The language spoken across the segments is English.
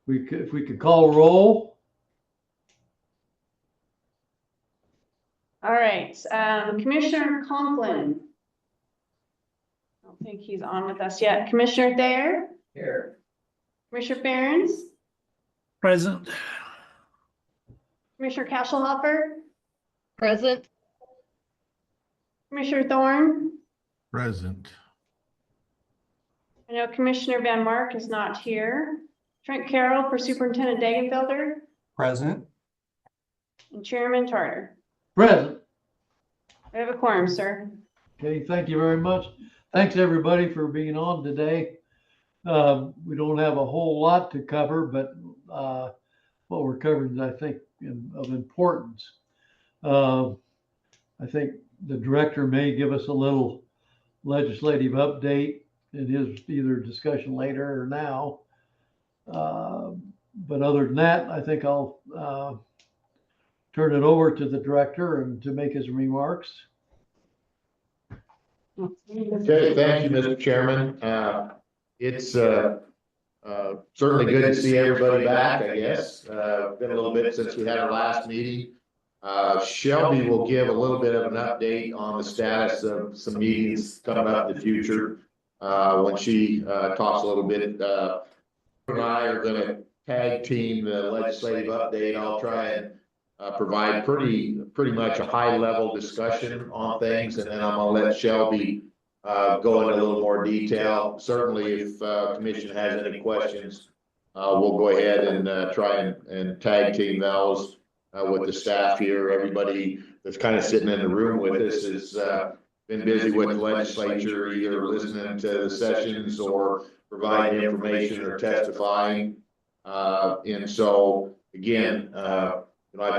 If we could call roll. All right, Commissioner Conklin. I don't think he's on with us yet. Commissioner Thayer? Here. Commissioner Behrens? Present. Commissioner Kashelhofer? Present. Commissioner Thorne? Present. I know Commissioner Van Mark is not here. Trent Carroll for Superintendent Dagenfelder Present. and Chairman Tarter. Present. I have a quorum, sir. Okay, thank you very much. Thanks everybody for being on today. We don't have a whole lot to cover, but what we're covering, I think, of importance. I think the director may give us a little legislative update in his either discussion later or now. But other than that, I think I'll turn it over to the director and to make his remarks. Okay, thank you, Mr. Chairman. It's certainly good to see everybody back, I guess. Been a little bit since we had our last meeting. Shelby will give a little bit of an update on the status of some meetings coming up in the future. When she talks a little bit, and I are going to tag team the legislative update. I'll try and provide pretty much a high level discussion on things, and then I'm going to let Shelby go into a little more detail. Certainly, if commission has any questions, we'll go ahead and try and tag team those with the staff here. Everybody that's kind of sitting in the room with us has been busy with the legislature, either listening to the sessions or providing information or testifying. And so again, I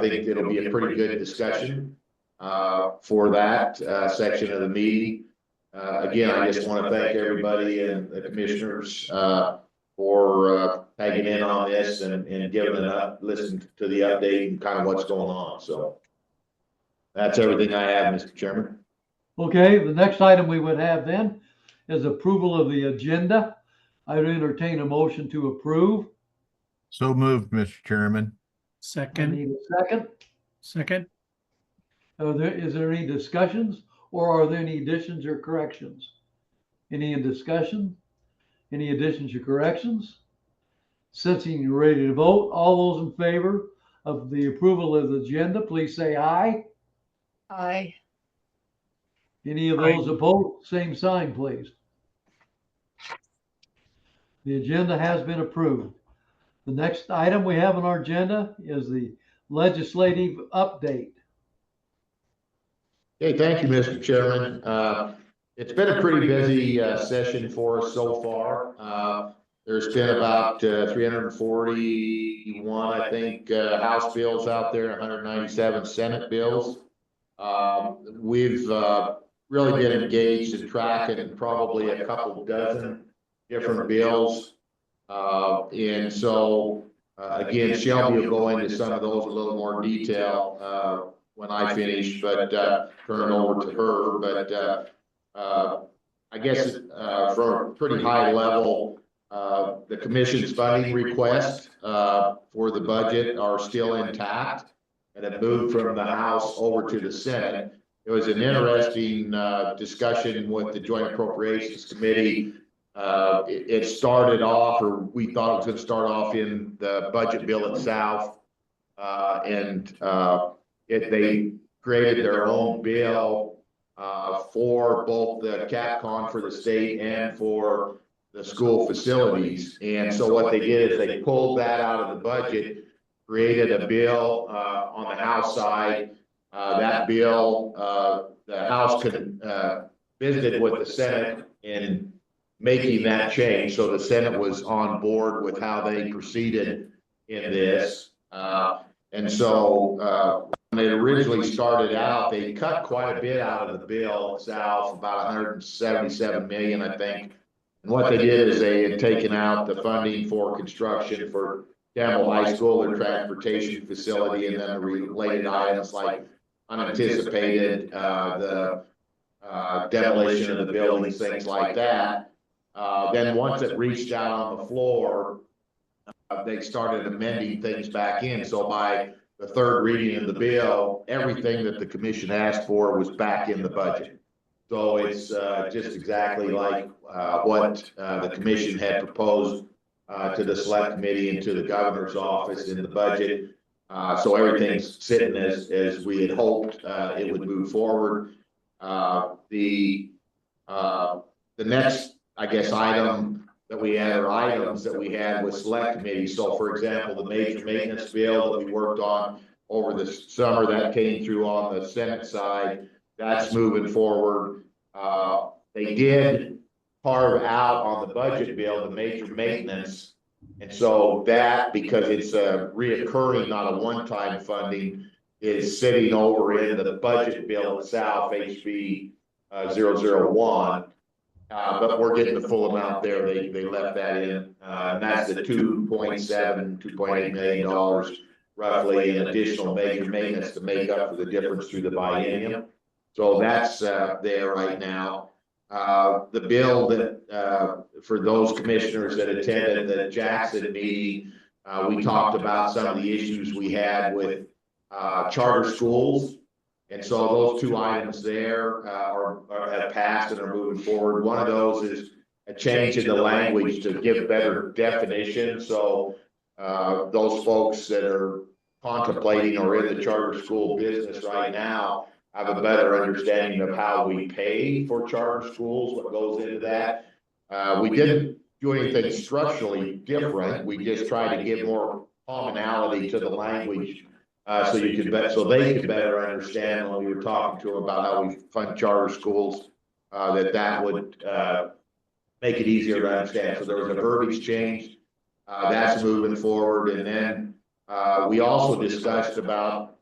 think it'll be a pretty good discussion for that section of the meeting. Again, I just want to thank everybody and the commissioners for tagging in on this and giving listen to the update and kind of what's going on. So that's everything I have, Mr. Chairman. Okay, the next item we would have then is approval of the agenda. I would entertain a motion to approve. So moved, Mr. Chairman. I Second. need a second. Second. Is there any discussions or are there any additions or corrections? Any discussion? Any additions or corrections? Sensing you're ready to vote, all those in favor of the approval of the agenda, please say aye. Aye. Any of those opposed, same sign, please. The agenda has been approved. The next item we have on our agenda is the legislative update. Okay, thank you, Mr. Chairman. It's been a pretty busy session for us so far. There's been about 341, I think, House bills out there, 197 Senate bills. We've really been engaged in tracking probably a couple dozen different bills. And so, again, Shelby will go into some of those in a little more detail when I finish, but turn it over to her. But I guess from a pretty high level, the commission's funding requests for the budget are still intact and have moved from the House over to the Senate. It was an interesting discussion with the Joint Appropriations Committee. It started off, or we thought it was going to start off in the budget bill itself, and they created their own bill for both the CapCon for the state and for the school facilities. And so what they did is they pulled that out of the budget, created a bill on the House side. That bill, the House could visited with the Senate in making that change. So the Senate was on board with how they proceeded in this. And so when it originally started out, they cut quite a bit out of the bill itself, about 177 million, I think. And what they did is they had taken out the funding for construction for Campbell High School, their transportation facility, and then the related items like unanticipated, the demolition of the buildings, things like that. Then once it reached out on the floor, they started amending things back in. So by the third reading of the bill, everything that the commission asked for was back in the budget. So it's just exactly like what the commission had proposed to the select committee and to the governor's office in the budget. So everything's sitting as we had hoped it would move forward. The next, I guess, item that we had, or items that we had, was select committee. So for example, the major maintenance bill that we worked on over the summer, that came through on the Senate side, that's moving forward. They did carve out on the budget bill the major maintenance, and so that, because it's a reoccurring, not a one-time funding, is sitting over in the budget bill itself, HB 001. But we're getting the full amount there. They left that in, and that's the $2.8 million roughly in additional major maintenance to make up for the difference through the biennium. So that's there right now. The bill that for those commissioners that attended the Jackson meeting, we talked about some of the issues we had with charter schools. And so those two items there have passed and are moving forward. One of those is a change in the language to give better definition. So those folks that are contemplating or in the charter school business right now have a better understanding of how we pay for charter schools, what goes into that. We didn't do anything structurally different. We just tried to give more commonality to the language. So you could so they could better understand when we were talking to them about how we fund charter schools, that would make it easier to understand. So there was a verbiage change that's moving forward, and then we also discussed about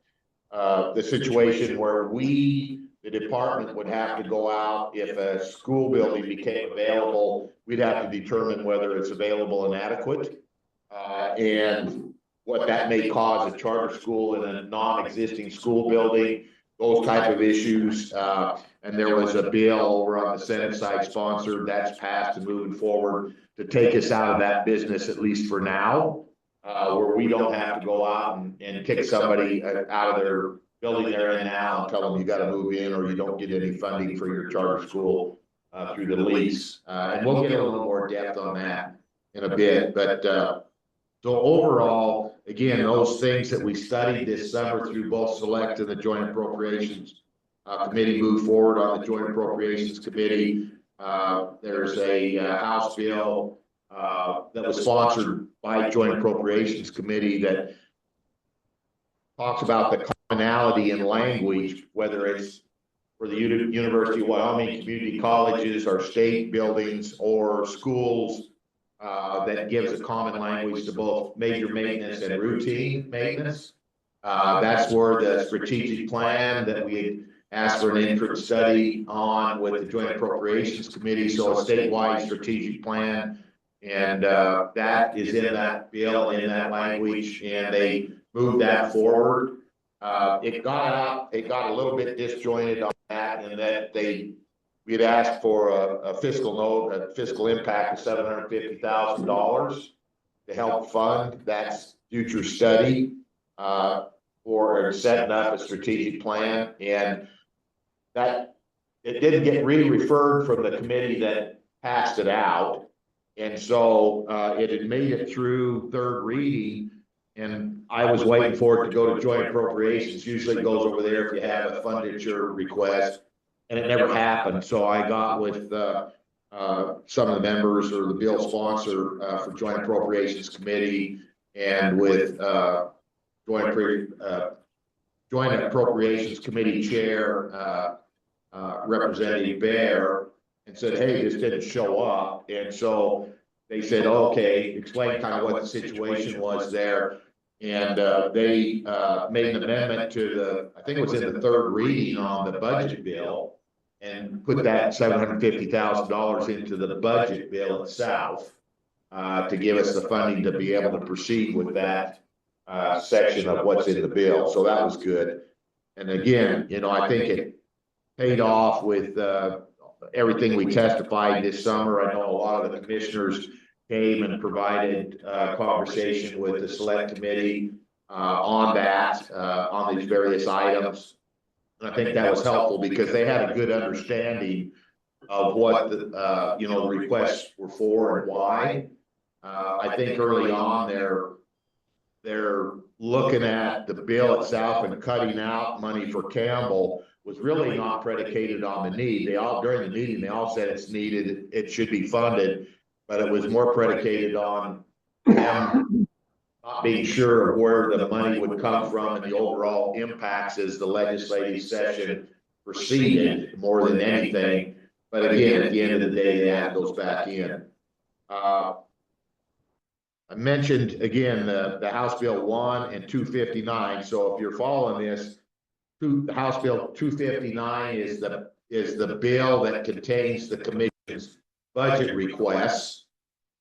the situation where the department would have to go out if a school building became available. We'd have to determine whether it's available and adequate, and what that may cause a charter school in a non-existing school building, those type of issues. And there was a bill over on the Senate side sponsored that's passed and moving forward to take us out of that business, at least for now, where we don't have to go out and kick somebody out of their building they're in now and tell them you got to move in or you don't get any funding for your charter school through the lease. And we'll get a little more depth on that in a bit, but so overall, again, those things that we studied this summer through both select and the Joint Appropriations Committee move forward on the Joint Appropriations Committee. There's a House bill that was sponsored by Joint Appropriations Committee that talks about the commonality in language, whether it's for the University of Wyoming community colleges or state buildings or schools. That gives a common language to both major maintenance and routine maintenance. That's where the strategic plan that we asked for an interim study on with the Joint Appropriations Committee, so a statewide strategic plan, and that is in that bill, in that language, and they moved that forward. It got a little bit disjointed on that, and that we had asked for a fiscal impact of $750,000 to help fund that future study for setting up a strategic plan, and that it didn't get re-referred from the committee that passed it out, and so it had made it through third reading, and I was waiting for it to go to Joint Appropriations. Usually it goes over there if you have a funditure request. And it never happened. So I got with some of the members or the bill sponsor for Joint Appropriations Committee and with Joint Appropriations Committee Chair Representative Bear, and said, hey, this didn't show up. And so they said, okay, explain kind of what the situation was there. And they made an amendment to I think it was in the third reading on the budget bill, and put that $750,000 into the budget bill itself to give us the funding to be able to proceed with that section of what's in the bill. So that was good. And again, I think it paid off with everything we testified this summer. I know a lot of the commissioners came and provided conversation with the select committee on that, on these various items. And I think that was helpful because they had a good understanding of what the, you know, the requests were for and why. I think early on they're looking at the bill itself and cutting out money for Campbell was really not predicated on the need. They all, during the meeting, they all said it's needed, it should be funded, but it was more predicated on them not being sure of where the money would come from and the overall impacts as the legislative session proceeded more than anything. But again, at the end of the day, they add those back in. I mentioned again the House Bill 1 and 259. So if you're following this, the House Bill 259 is the bill that contains the commission's budget requests,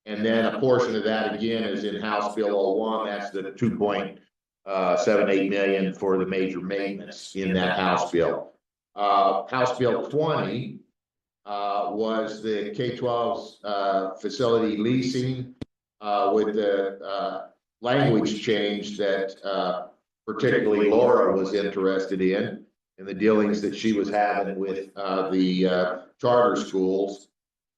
and then a portion of that again is in House Bill 01. That's the 2.78 million for the major maintenance in that House bill. House Bill 20 was the K-12 facility leasing. With the language change that particularly Laura was interested in the dealings that she was having with the charter schools.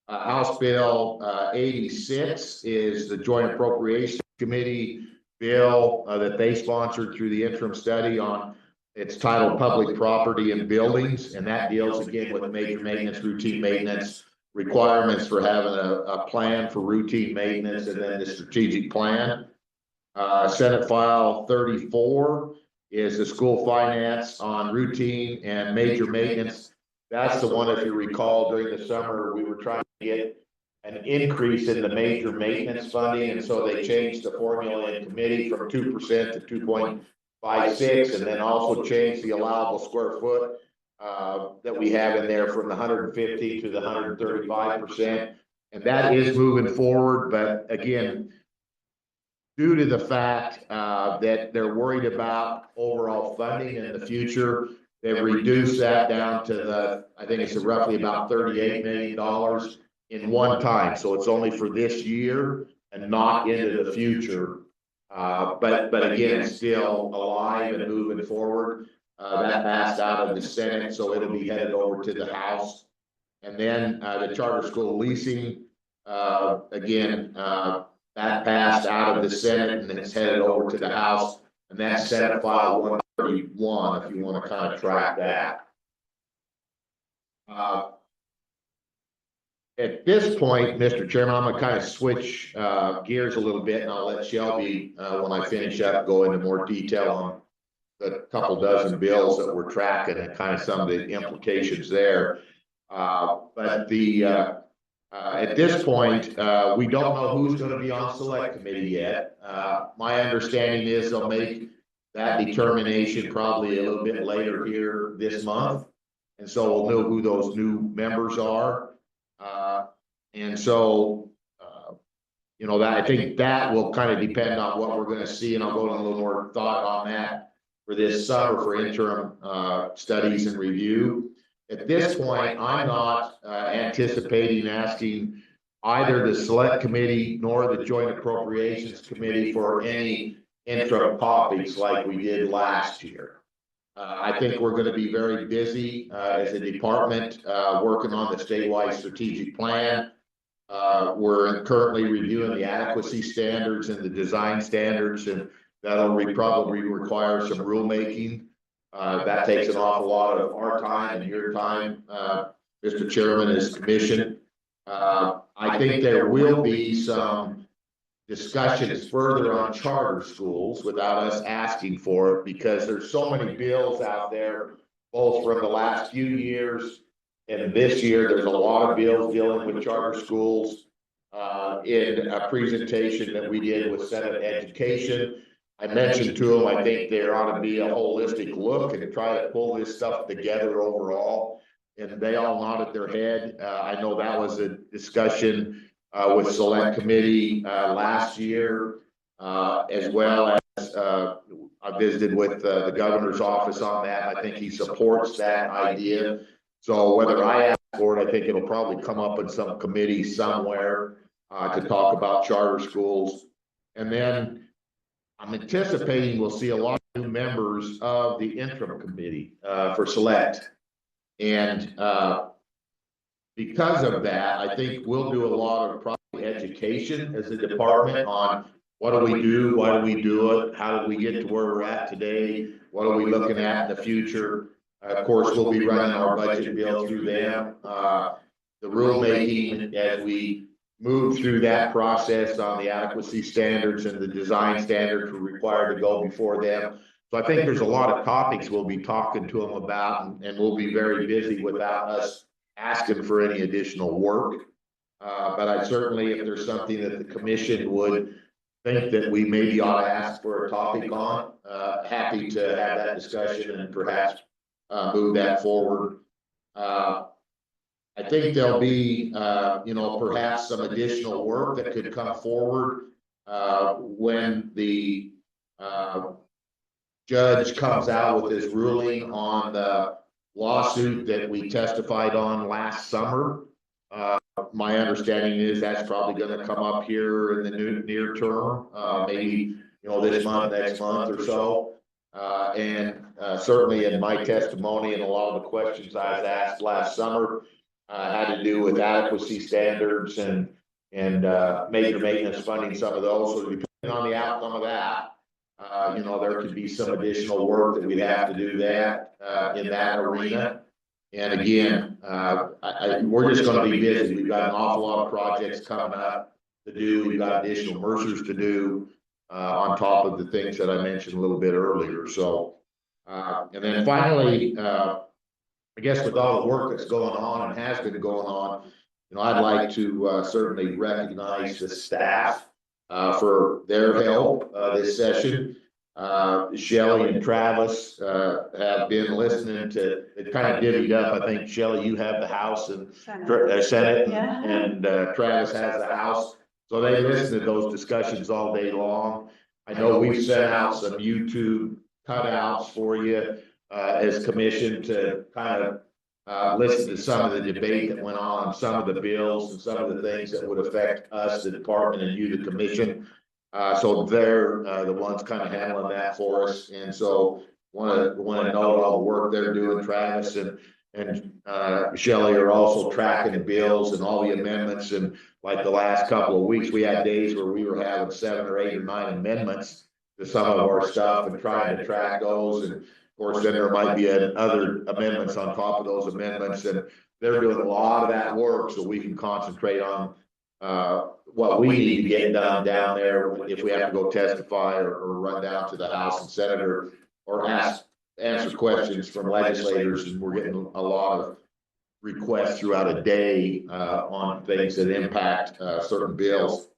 House Bill 86 is the Joint Appropriations Committee bill that they sponsored through the interim study on. It's titled Public Property and Buildings, and that deals again with major maintenance, routine maintenance, requirements for having a plan for routine maintenance, and then the strategic plan. Senate File 34 is the school finance on routine and major maintenance. That's the one, if you recall, during the summer, we were trying to get an increase in the major maintenance funding, and so they changed the formula in committee from 2% to 2.56, and then also changed the allowable square foot that we have in there from the 150 to the 135%. And that is moving forward. But again, due to the fact that they're worried about overall funding in the future, they've reduced that down to the, I think it's roughly about $38 million in one time. So it's only for this year and not into the future. But again, it's still alive and moving forward. That passed out of the Senate, so it'll be headed over to the House. And then the charter school leasing, again, that passed out of the Senate and it's headed over to the House. And that's Senate File 131, if you want to kind of track that. At this point, Mr. Chairman, I'm going to kind of switch gears a little bit, and I'll let Shelby, when I finish up, go into more detail on the couple dozen bills that we're tracking and kind of some of the implications there. But at this point, we don't know who's going to be on select committee yet. My understanding is they'll make that determination probably a little bit later here this month. And so we'll know who those new members are. And so, you know, that I think that will kind of depend on what we're going to see. And I'll go into a little more thought on that for this summer for interim studies and review. At this point, I'm not anticipating asking either the select committee nor the joint appropriations committee for any interim topics like we did last year. I think we're going to be very busy as a department working on the statewide strategic plan. We're currently reviewing the adequacy standards and the design standards, and that'll probably require some rulemaking. That takes an awful lot of our time and your time, Mr. Chairman, as commission. I think there will be some discussions further on charter schools without us asking for it, because there's so many bills out there, both from the last few years and this year. There's a lot of bills dealing with charter schools in a presentation that we did with Senate Education. I mentioned to them, I think there ought to be a holistic look and try to pull this stuff together overall. And they all nodded their head. I know that was a discussion with select committee last year, as well as I visited with the governor's office on that. I think he supports that idea. So whether I ask for it, I think it'll probably come up in some committee somewhere. to talk about charter schools. And then I'm anticipating we'll see a lot of new members of the interim committee for select. And because of that, I think we'll do a lot of probably education as a department on what do we do, why do we do it, how did we get to where we're at today, what are we looking at in the future. Of course, we'll be running our budget bill through them. The rulemaking as we move through that process on the adequacy standards and the design standards we're required to go before them. So I think there's a lot of topics we'll be talking to them about, and we'll be very busy without us asking for any additional work. But I certainly, if there's something that the commission would think that we maybe ought to ask for a topic on, happy to have that discussion and perhaps move that forward. I think there'll be, perhaps some additional work that could come forward when the judge comes out with his ruling on the lawsuit that we testified on last summer. My understanding is that's probably going to come up here in the near term, maybe, this month, next month or so. And certainly in my testimony and a lot of the questions I was asked last summer had to do with adequacy standards and major maintenance funding, some of those. So depending on the outcome of that, there could be some additional work that we'd have to do that in that arena. And again, we're just going to be busy. We've got an awful lot of projects coming up to do. We've got additional Mercers to do on top of the things that I mentioned a little bit earlier. So, and then finally, I guess with all the work that's going on and has been going on, I'd like to certainly recognize the staff for their help this session. Shelley and Travis have been listening to it, kind of divvied up. I think Shelley, you have the House and Senate, Yeah. and Travis has the House. So they listen to those discussions all day long. I know we've sent out some YouTube cutouts for you as commission to kind of listen to some of the debate that went on some of the bills and some of the things that would affect us, the department, and you, the commission. So they're the ones kind of handling that for us, and so want to note all the work they're doing. Travis and Shelley are also tracking the bills and all the amendments. And like the last couple of weeks, we had days where we were having 7 or 8 or 9 amendments to some of our stuff and trying to track those. And of course, then there might be other amendments on top of those amendments, and they're doing a lot of that work so we can concentrate on what we need to get done down there if we have to go testify or run down to the House and Senate or answer questions from legislators. And we're getting a lot of requests throughout a day on things that impact certain bills.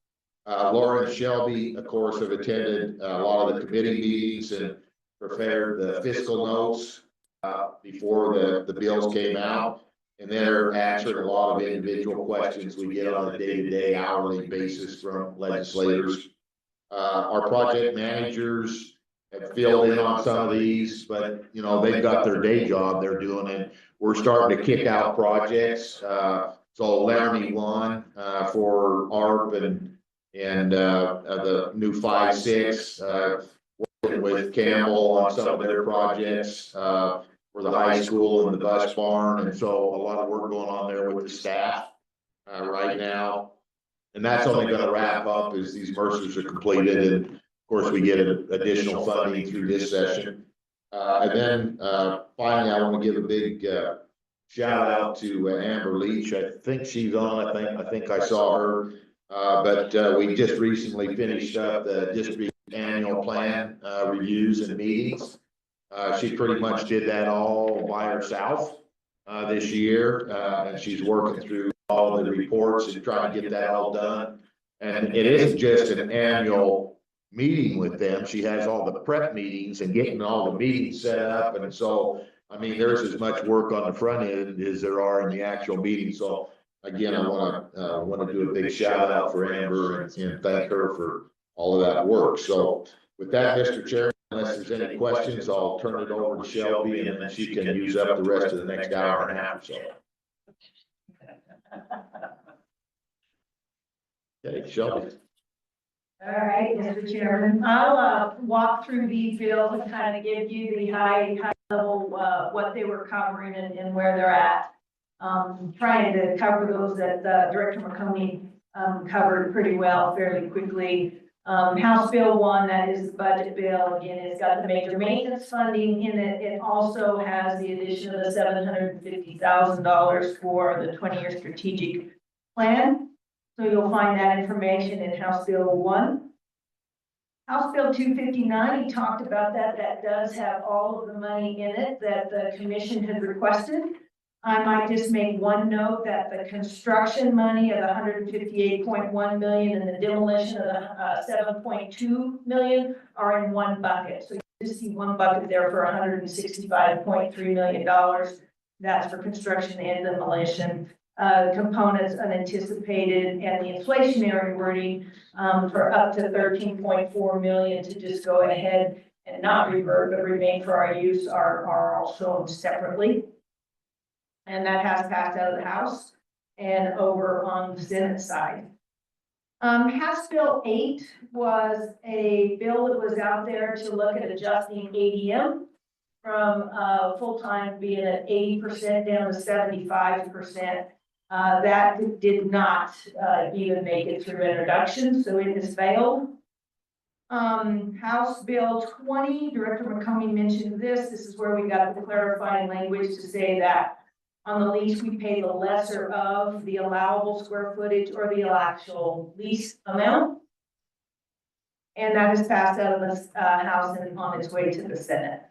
Laura and Shelby, of course, have attended a lot of the committee meetings and prepared the fiscal notes before the bills came out. And they're answering a lot of individual questions we get on a day-to-day, hourly basis from legislators. Our project managers have filled in on some of these, but they've got their day job they're doing, and we're starting to kick out projects. So Laramie won for ARP and the new 5-6, working with Campbell on some of their projects. For the high school and the bus barn, and so a lot of work going on there with the staff right now. And that's only going to wrap up as these Mercers are completed, and of course we get additional funding through this session. And then finally, I want to give a big shout out to Amber Leach. I think she's on. I think I saw her, but we just recently finished up the district annual plan reviews and meetings. She pretty much did that all by herself this year, and she's working through all the reports and trying to get that all done. And it isn't just an annual meeting with them. She has all the prep meetings and getting all the meetings set up. And so, I mean, there's as much work on the front end as there are in the actual meeting. So again, I want to do a big shout out for Amber and thank her for all of that work. So with that, Mr. Chairman, unless there's any questions, I'll turn it over to Shelby, and then she can use up the rest of the next hour and a half or so. Okay, Shelby. All right, Mr. Chairman, I'll walk through these bills and kind of give you the high level, what they were covering and where they're at. Trying to cover those that Director McConey covered pretty well fairly quickly. House Bill 1, that is the budget bill. Again, it's got the major maintenance funding in it. It also has the addition of the $750,000 for the 20-year strategic plan. So you'll find that information in House Bill 1. House Bill 259, he talked about that. That does have all of the money in it that the commission had requested. I might just make one note that the construction money of $158.1 million and the demolition of the $7.2 million are in one bucket. So you just see one bucket there for $165.3 million. That's for construction and demolition. Components unanticipated and the inflationary wording for up to $13.4 million to just go ahead and not revert but remain for our use are also separately. And that has passed out of the House and over on the Senate side. House Bill 8 was a bill that was out there to look at adjusting ADM from full-time being at 80% down to 75%. That did not even make it through introduction, so it has failed. House Bill 20, Director McConey mentioned this. This is where we got the clarifying language to say that on the lease, we pay the lesser of the allowable square footage or the actual lease amount. And that has passed out of the House and on its way to the Senate.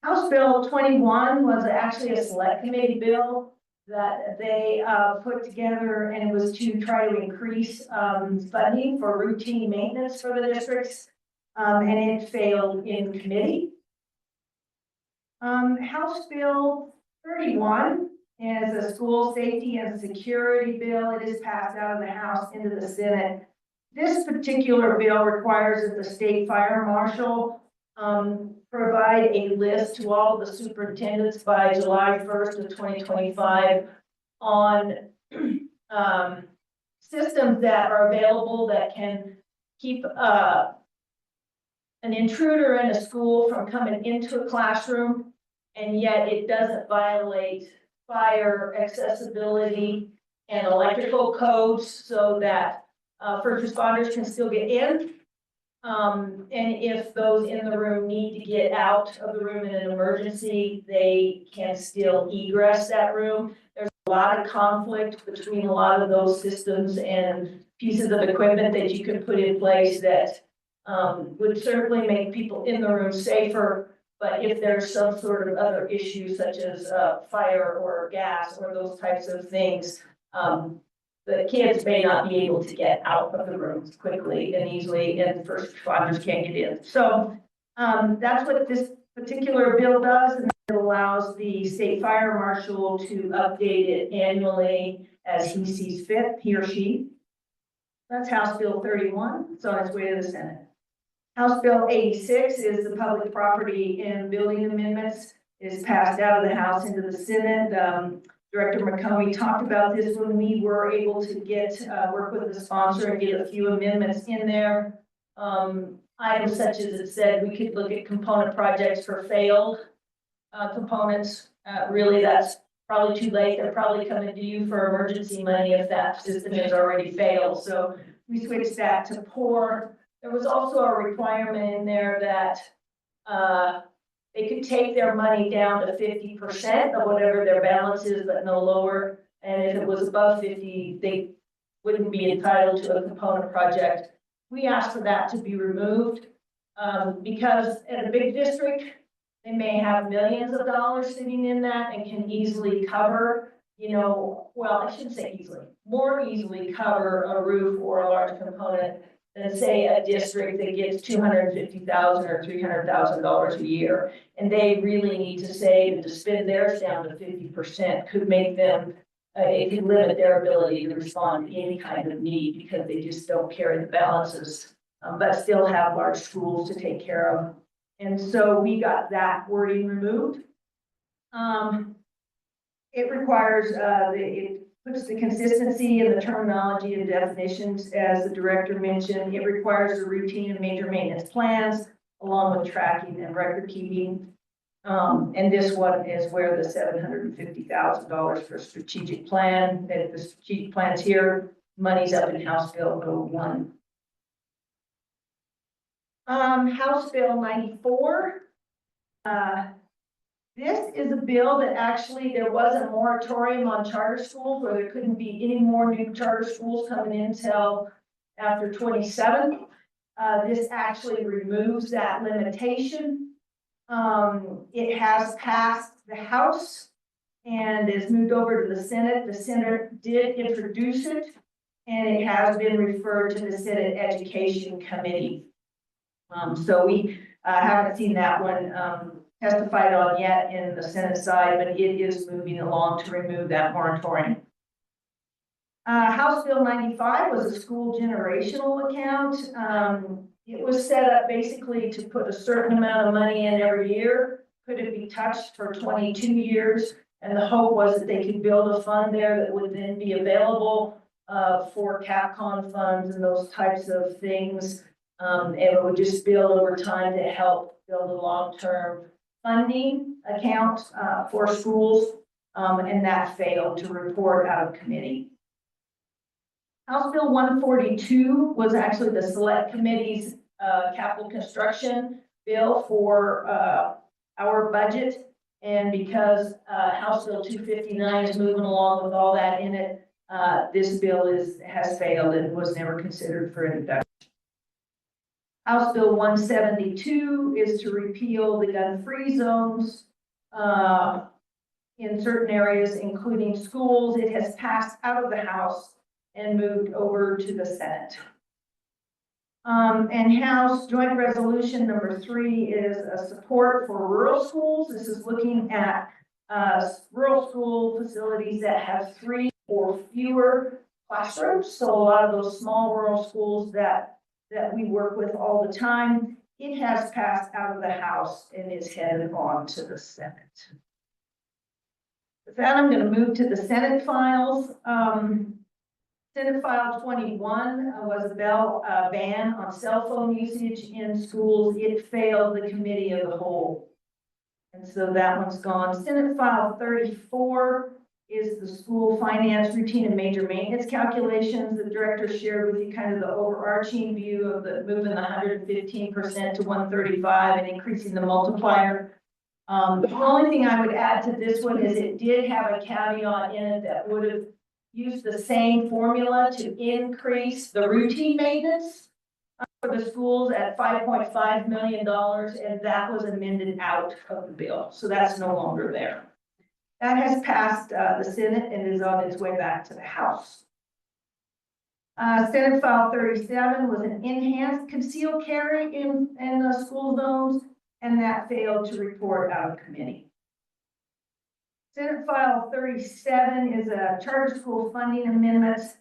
House Bill 21 was actually a select committee bill that they put together, and it was to try to increase funding for routine maintenance for the districts, and it failed in committee. House Bill 31 is a school safety and security bill. It is passed out of the House into the Senate. This particular bill requires that the state fire marshal provide a list to all the superintendents by July 1st of 2025 on systems that are available that can keep an intruder in a school from coming into a classroom, and yet it doesn't violate fire accessibility and electrical codes so that first responders can still get in. And if those in the room need to get out of the room in an emergency, they can still egress that room. There's a lot of conflict between a lot of those systems and pieces of equipment that you can put in place that would certainly make people in the room safer. But if there's some sort of other issue such as fire or gas or those types of things, the kids may not be able to get out of the rooms quickly and easily, and first responders can't get in. So that's what this particular bill does, and it allows the state fire marshal to update it annually as he sees fit, he or she. That's House Bill 31. It's on its way to the Senate. House Bill 86 is the public property and building amendments. It is passed out of the House into the Senate. Director McConey talked about this when we were able to get work with the sponsor and get a few amendments in there. Items such as it said, we could look at component projects for failed components. Really, that's probably too late. They're probably coming to you for emergency money if that system has already failed. So we switched that to poor. There was also a requirement in there that they could take their money down to 50% of whatever their balance is, but no lower. And if it was above 50, they wouldn't be entitled to a component project. We asked for that to be removed because in a big district, they may have millions of dollars sitting in that and can easily cover, well, I shouldn't say easily, more easily cover a roof or a large component than say a district that gets $250,000 or $300,000 a year, and they really need to save and to spend theirs down to 50% could make them, it could limit their ability to respond to any kind of need because they just don't carry the balances, but still have large schools to take care of. And so we got that wording removed. It requires, it puts the consistency in the terminology and definitions, as the director mentioned. It requires a routine of major maintenance plans along with tracking and record keeping. And this one is where the $750,000 for strategic plan, that the strategic plans here, money's up in House Bill 01. House Bill 94. This is a bill that actually, there was a moratorium on charter schools where there couldn't be any more new charter schools coming in until after 27. This actually removes that limitation. It has passed the House and is moved over to the Senate. The Senate did introduce it, and it has been referred to the Senate Education Committee. So we haven't seen that one testified on yet in the Senate side, but it is moving along to remove that moratorium. House Bill 95 was a school generational account. It was set up basically to put a certain amount of money in every year. Could it be touched for 22 years? And the hope was that they could build a fund there that would then be available for CAPCON funds and those types of things. And it would just build over time to help build a long-term funding account for schools. And that failed to report out of committee. House Bill 142 was actually the Select Committee's capital construction bill for our budget. And because House Bill 259 is moving along with all that in it, this bill has failed and was never considered for introduction. House Bill 172 is to repeal the gun-free zones in certain areas, including schools. It has passed out of the House and moved over to the Senate. And House Joint Resolution number 3 is a support for rural schools. This is looking at rural school facilities that have 3 or fewer classrooms. So a lot of those small rural schools that we work with all the time. It has passed out of the House and is headed on to the Senate. With that, I'm going to move to the Senate files. Senate File 21 was a ban on cell phone usage in schools. It failed the committee of the whole. And so that one's gone. Senate File 34 is the school finance routine and major maintenance calculations. The director shared with you kind of the overarching view of the moving the 115% to 135 and increasing the multiplier. The only thing I would add to this one is it did have a caveat in it that would have used the same formula to increase the routine maintenance for the schools at $5.5 million, and that was amended out of the bill. So that's no longer there. That has passed the Senate and is on its way back to the House. Senate File 37 was an enhanced concealed carry in school zones, and that failed to report out of committee. Senate File 37 is a charter school funding amendments.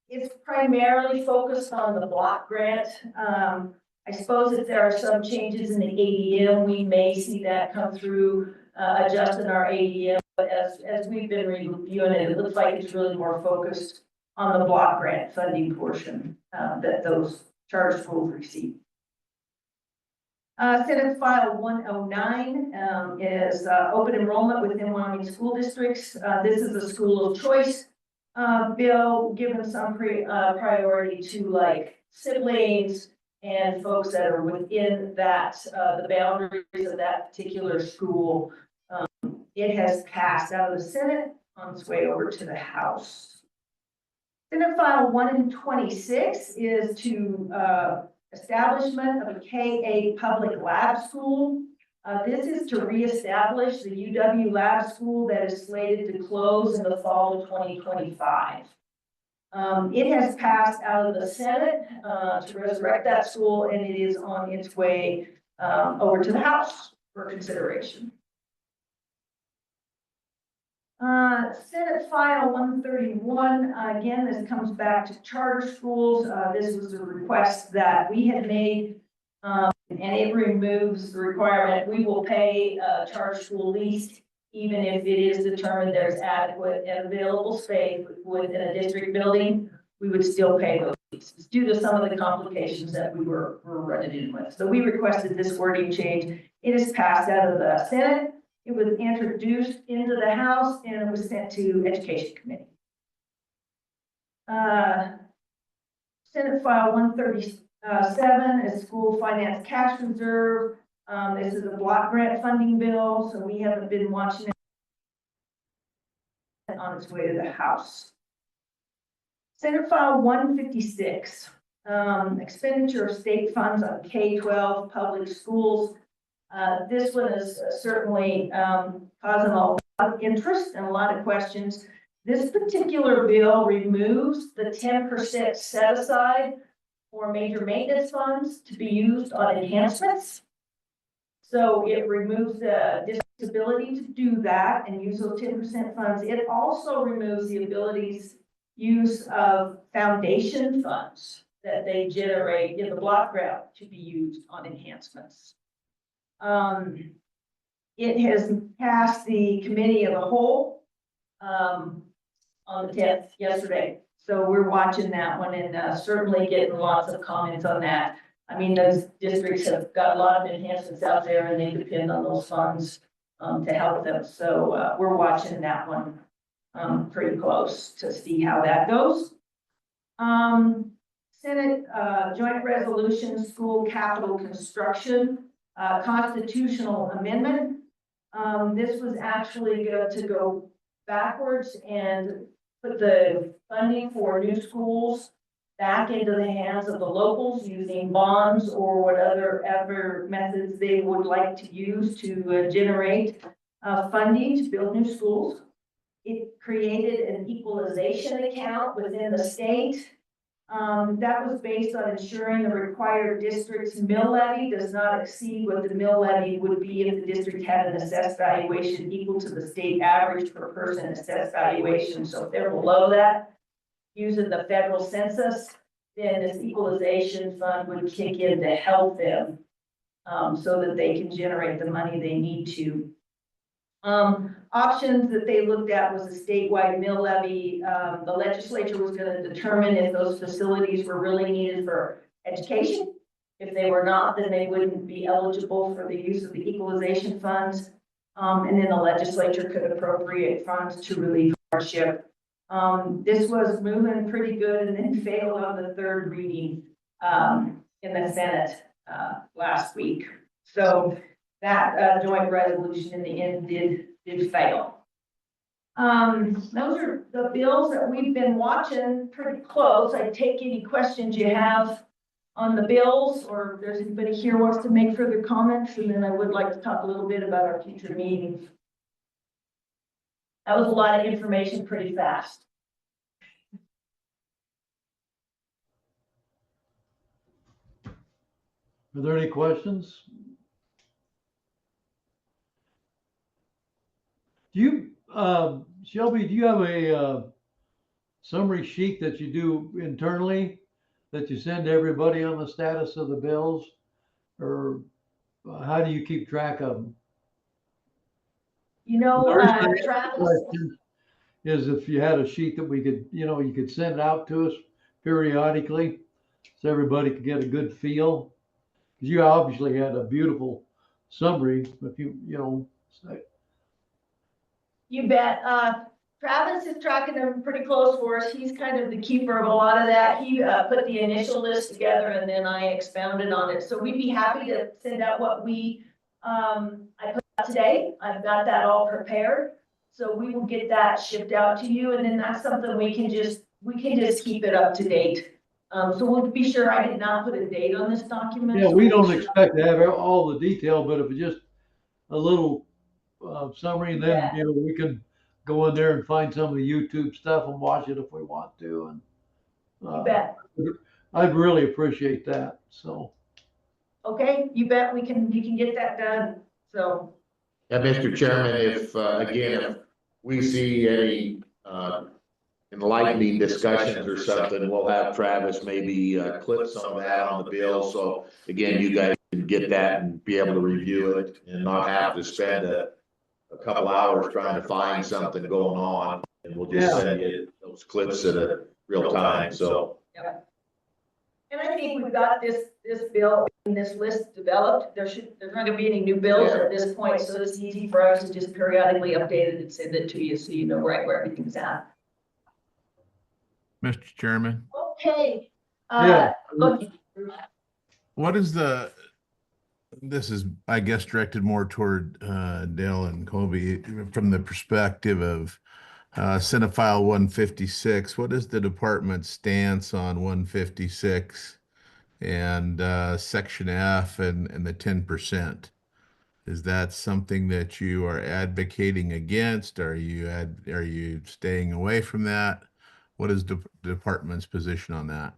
It's primarily focused on the block grant. I suppose if there are some changes in the ADM, we may see that come through, adjusting our ADM. But as we've been reviewing it, it looks like it's really more focused on the block grant funding portion that those charter schools receive. Senate File 109 is open enrollment within Wyoming school districts. This is a school of choice bill, given some priority to like siblings and folks that are within that the boundaries of that particular school. It has passed out of the Senate on its way over to the House. Senate File 126 is to establishment of a K-8 public lab school. This is to reestablish the UW lab school that is slated to close in the fall of 2025. It has passed out of the Senate to resurrect that school, and it is on its way over to the House for consideration. Senate File 131, again, this comes back to charter schools. This was a request that we had made, and it removes the requirement. We will pay charter school lease even if it is determined there's adequate and available space within a district building, we would still pay those fees due to some of the complications that we were running in with. So we requested this wording change. It is passed out of the Senate. It was introduced into the House and it was sent to Education Committee. Senate File 137 is School Finance Cash Reserve. This is a block grant funding bill, so we haven't been watching it on its way to the House. Senate File 156, expenditure of state funds on K-12 public schools. This one is certainly causing a lot of interest and a lot of questions. This particular bill removes the 10% set aside for major maintenance funds to be used on enhancements. So it removes the district's ability to do that and use those 10% funds. It also removes the use of foundation funds that they generate in the block grant to be used on enhancements. It has passed the committee of the whole on the 10th yesterday. So we're watching that one and certainly getting lots of comments on that. I mean, those districts have got a lot of enhancements out there and they depend on those funds to help them. So we're watching that one pretty close to see how that goes. Senate Joint Resolution School Capital Construction Constitutional Amendment. This was actually going to go backwards and put the funding for new schools back into the hands of the locals using bonds or whatever methods they would like to use to generate funding to build new schools. It created an equalization account within the state. That was based on ensuring the required district's mill levy does not exceed what the mill levy would be if the district had an assessed valuation equal to the state average per person assessed valuation. So if they're below that, using the federal census, then this equalization fund would kick in to help them so that they can generate the money they need to. Options that they looked at was a statewide mill levy. The legislature was going to determine if those facilities were really needed for education. If they were not, then they wouldn't be eligible for the use of the equalization funds. And then the legislature could appropriate funds to relieve hardship. This was moving pretty good and then failed on the third reading in the Senate last week. So that joint resolution in the end did fail. Those are the bills that we've been watching pretty close. I take any questions you have on the bills, or if there's anybody here wants to make further comments, and then I would like to talk a little bit about our future meetings. That was a lot of information pretty fast. Are there any questions? Do you, Shelby, do you have a summary sheet that you do internally that you send to everybody on the status of the bills? Or how do you keep track of them? You know, Travis. Question is if you had a sheet that we could, you could send out to us periodically so everybody could get a good feel. Because you obviously had a beautiful summary, if say. You bet. Travis is tracking them pretty close for us. He's kind of the keeper of a lot of that. He put the initial list together and then I expounded on it. So we'd be happy to send out what I put out today. I've got that all prepared. So we will get that shipped out to you. And then that's something we can just keep it up to date. So we'll be sure I did not put a date on this document. Yeah, so we don't we'll expect to have all the detail, but if it's just a little summary, then we can go in there and find some of the YouTube stuff and watch it if we want to. And You bet. I'd really appreciate that. So Okay, you bet you can get that done. So Yeah, Mr. Chairman, if we see any enlightening discussions or something, we'll have Travis maybe clip some of that on the bill. So again, you guys can get that and be able to review it and not have to spend a a couple hours trying to find something going on, and we'll just Yeah. send you those clips at a real time, so. And I think we've got this bill and this list developed. There's not gonna be any new bills at this point, so it's easy for us to just periodically update it and send it to you so you know right where everything's at. Mr. Chairman, Okay. Yeah. Okay. what is this is, I guess, directed more toward Dale and Colby from the perspective of Senate File 156. What is the department's stance on 156 and Section F and the 10%? Is that something that you are advocating against? Are you staying away from that? What is the department's position on that?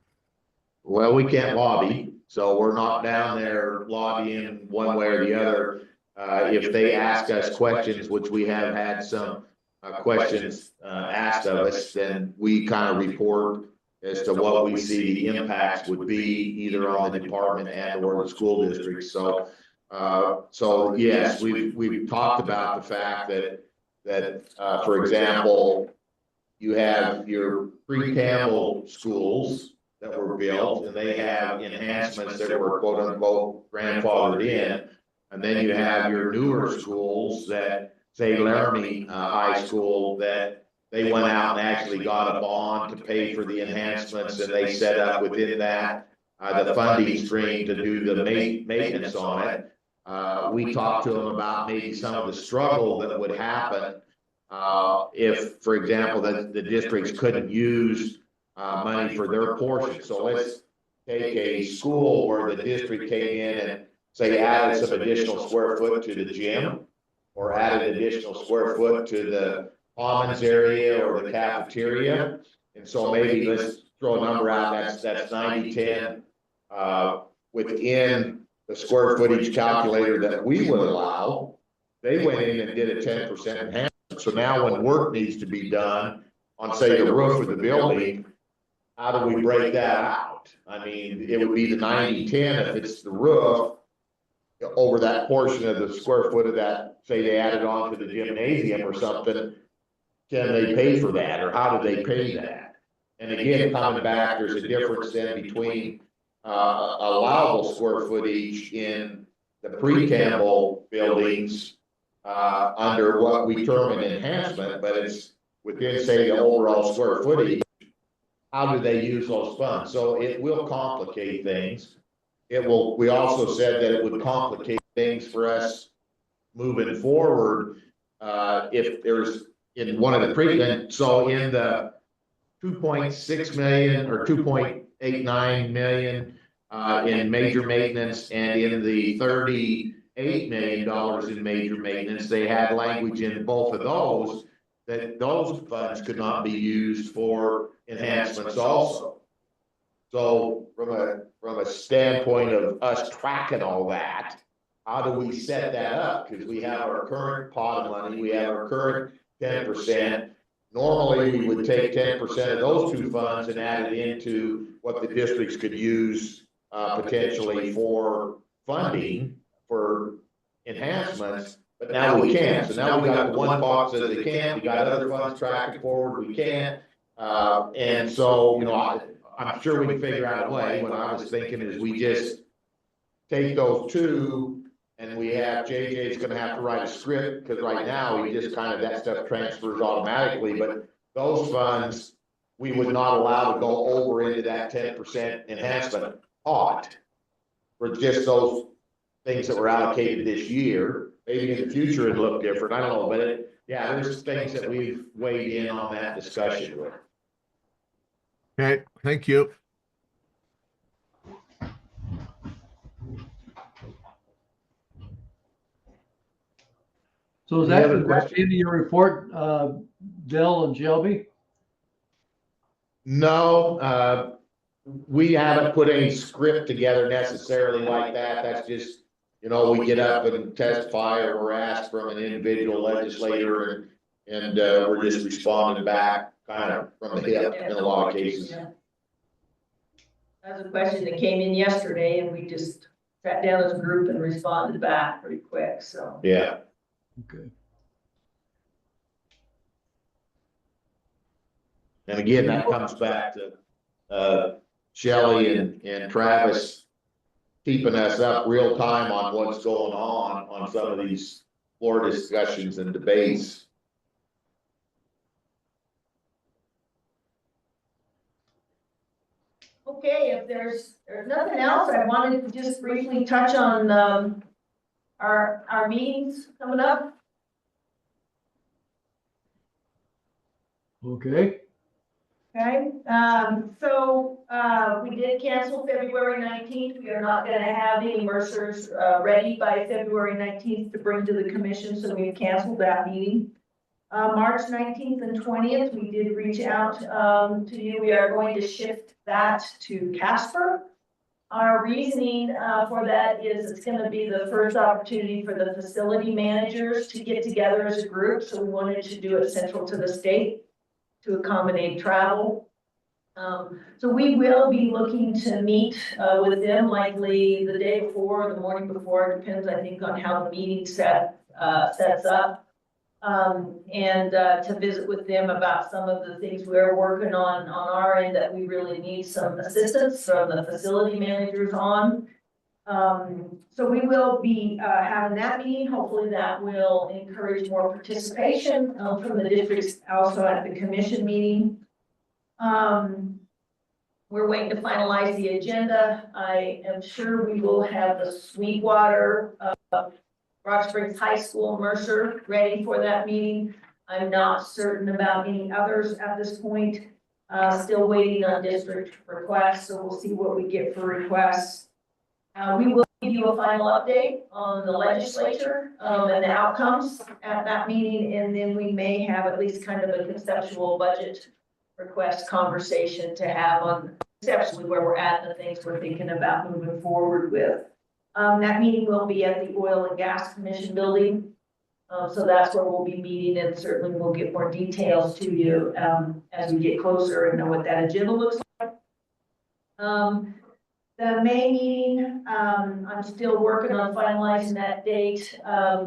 Well, we can't lobby, so we're not down there lobbying one way or the other. If they ask us questions, which we have had some questions asked of us, then we kind of report as to what we see the impacts would be either on the department and or the school district. So yes, we've talked about the fact that for example, you have your pre-Campbell schools that were built, and they have enhancements that were quote unquote grandfathered in. And then you have your newer schools that, say Laramie High School, that they went out and actually got a bond to pay for the enhancements, and they set up within that the funding stream to do the maintenance on it. We talked to them about maybe some of the struggle that would happen if, for example, the districts couldn't use money for their portion. So let's take a school where the district came in and say added some additional square foot to the gym, or added additional square foot to the commons area or the cafeteria. And so maybe let's throw a number out that's 90-10 within the square footage calculator that we would allow. They went in and did a 10% enhancement. So now when work needs to be done on, say, the roof of the building, how do we break that out? I mean, it would be the 90-10 if it's the roof over that portion of the square foot of that, say they added on to the gymnasium or something. Can they pay for that, or how do they pay that? And again, coming back, there's a difference then between allowable square footage in the pre-Campbell buildings under what we term an enhancement, but it's within, say, the overall square footage. How do they use those funds? So it will complicate things. It will. We also said that it would complicate things for us moving forward if there's in one of the so in the 2.6 million or 2.89 million in major maintenance, and in the $38 million in major maintenance, they had language in both of those that those funds could not be used for enhancements also. So from a standpoint of us tracking all that, how do we set that up? Because we have our current pot of money, we have our current 10%. Normally, we would take 10% of those two funds and add it into what the districts could use potentially for funding for enhancements. But now we can't. So now we got the one box that they can't. We got other funds tracking forward. We can't. And so, you know, I'm sure we can figure out a way. What I was thinking is we just take those two, and we have JJ's going to have to write a script, because right now we just kind of, that stuff transfers automatically. But those funds we would not allow to go over into that 10% enhancement pot for just those things that were allocated this year. Maybe in the future it'll look different. I don't know, but yeah, there's things that we've weighed in on that discussion with. Okay, thank you. So is Any that other the questions? end of your report, Dell and Shelby? No, we haven't put any script together necessarily like that. That's just, you know, we get up and testify, or we're asked from an individual legislator, and we're just responding back kind of from the hip in a lot of cases. That was a question that came in yesterday, and we just sat down as a group and responded back pretty quick, so. Yeah. Okay. And again, that comes back to, Shelley and Travis keeping us up real time on what's going on some of these floor discussions and debates. Okay, if there's nothing else, I wanted to just briefly touch on, our meetings coming up. Okay, Okay, we did cancel February 19th. We are not gonna have any Mercers, ready by February 19th to bring to the commission, so we canceled that meeting. March 19th and 20th, we did reach out, to you. We are going to shift that to Casper. Our reasoning, for that is it's gonna be the first opportunity for the facility managers to get together as a group, so we wanted to do it central to the state to accommodate travel. So we will be looking to meet, with them likely the day before or the morning before. It depends, I think, on how the meeting sets up. And to visit with them about some of the things we're working on our end that we really need some assistance from the facility managers on. So we will be having that meeting. Hopefully that will encourage more participation from the districts also at the commission meeting. We're waiting to finalize the agenda. I am sure we will have the Sweetwater Rock Springs High School Mercer ready for that meeting. I'm not certain about any others at this point. Still waiting on district requests, so we'll see what we get for requests. We will give you a final update on the legislature and the outcomes at that meeting, and then we may have at least kind of a conceptual budget request conversation to have on conceptually where we're at and the things we're thinking about moving forward with. That meeting will be at the Oil and Gas Commission building. So that's where we'll be meeting, and certainly we'll get more details to you as we get closer and know what that agenda looks like. The May meeting, I'm still working on finalizing that date.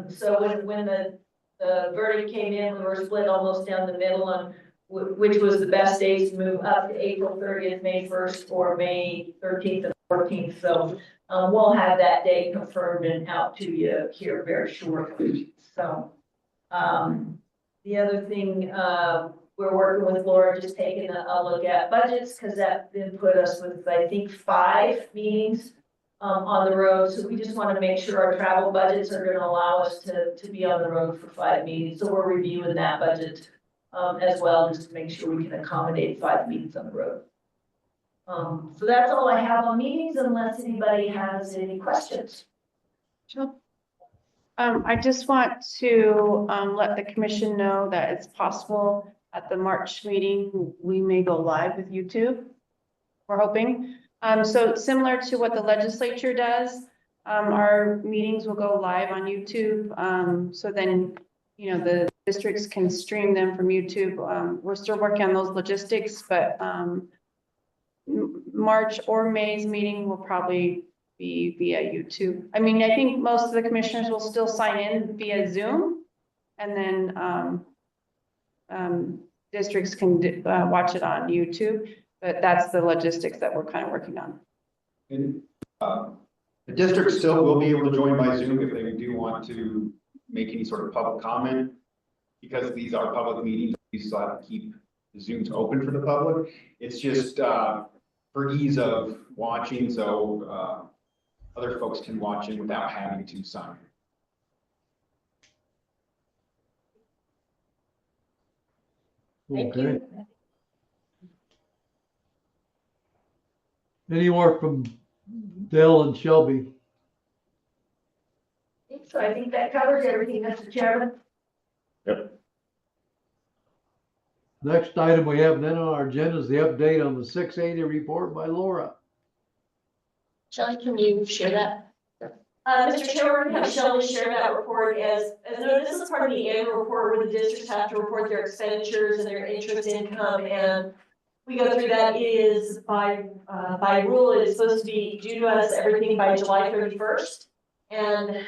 So when the verdict came in, we were split almost down the middle on which was the best days to move up to April 30th, May 1st, or May 13th and 14th. So we'll have that date confirmed and out to you here very shortly. So the other thing, we're working with Laura, just taking a look at budgets, because that then put us with, I think, 5 meetings on the road. So we just want to make sure our travel budgets are going to allow us to be on the road for 5 meetings. So we're reviewing that budget as well, just to make sure we can accommodate 5 meetings on the road. So that's all I have on meetings, unless anybody has any questions. Sure. I just want to let the commission know that it's possible at the March meeting, we may go live with YouTube. We're hoping. So similar to what the legislature does, our meetings will go live on YouTube. So then, you know, the districts can stream them from YouTube. We're still working on those logistics, but March or May's meeting will probably be via YouTube. I mean, I think most of the commissioners will still sign in via Zoom, and then districts can watch it on YouTube, but that's the logistics that we're kind of working on. And the district still will be able to join by Zoom if they do want to make any sort of public comment. Because these are public meetings, we still have to keep the Zooms open for the public. It's just for ease of watching, so other folks can watch it without having to sign. Thank okay. you. Any more from Dell and Shelby? So I think that covers everything, Mr. Chairman. Next item we have then on our agenda is the update on the 680 report by Laura. Shelley, can you share that? Mr. Chair, we're going to have Shelley share that report as noted. This is part of the annual report where the districts have to report their expenditures and their interest income, and we go through that. It is by rule, it is supposed to be due to us everything by July 31st. And